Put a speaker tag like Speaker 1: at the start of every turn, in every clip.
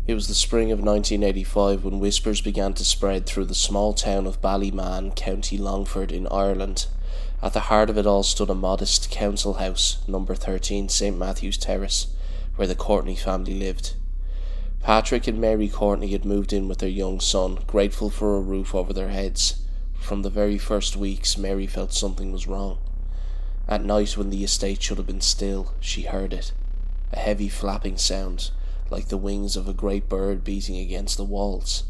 Speaker 1: It was the spring of 1985 when whispers began to spread through the small town of Ballyman, County Longford in Ireland. At the heart of it all stood a modest council house, number 13 St Matthew's Terrace, where the Courtney family lived. Patrick and Mary Courtney had moved in with their young son, grateful for a roof over their heads. From the very first weeks, Mary felt something was wrong. At night, when the estate should have been still, she heard it. A heavy flapping sound, like the wings of a great bird beating against the walls.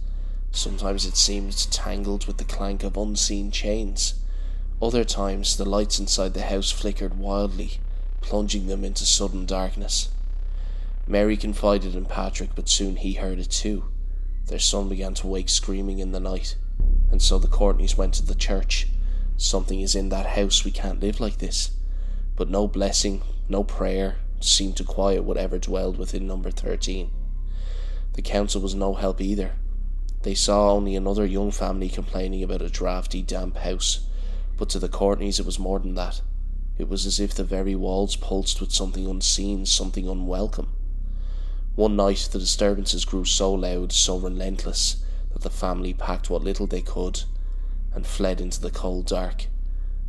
Speaker 1: Sometimes it seemed tangled with the clank of unseen chains. Other times, the lights inside the house flickered wildly, plunging them into sudden darkness. Mary confided in Patrick, but soon he heard it too. Their son began to wake screaming in the night, and so the Courtneys went to the church. Something is in that house, we can't live like this. But no blessing, no prayer seemed to quiet whatever dwelled within number 13. The council was no help either. They saw only another young family complaining about a drafty, damp house, but to the Courtneys it was more than that. It was as if the very walls pulsed with something unseen, something unwelcome. One night the disturbances grew so loud, so relentless, that the family packed what little they could and fled into the cold dark.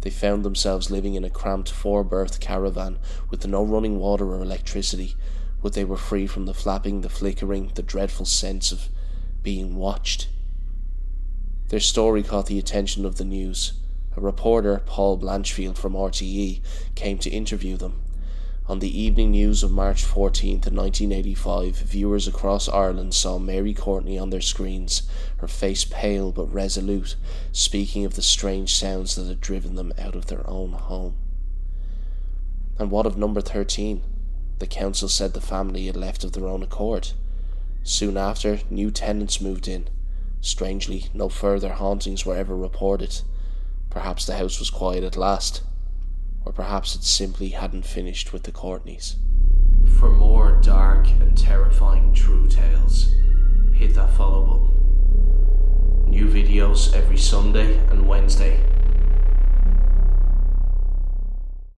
Speaker 1: They found themselves living in a cramped 4-berth caravan with no running water or electricity, but they were free from the flapping, the flickering, the dreadful sense of being watched. Their story caught the attention of the news. A reporter, Paul Blanchfield from RTE, came to interview them. On the evening news of March 14th, 1985, viewers across Ireland saw Mary Courtney on their screens, her face pale but resolute, speaking of the strange sounds that had driven them out of their own home. And what of number 13? The council said the family had left of their own accord. Soon after, new tenants moved in. Strangely, no further hauntings were ever reported. Perhaps the house was quiet at last. Or perhaps it simply hadn't finished with the Courtneys. For more dark and terrifying true tales, hit that follow button. New videos every Sunday and Wednesday.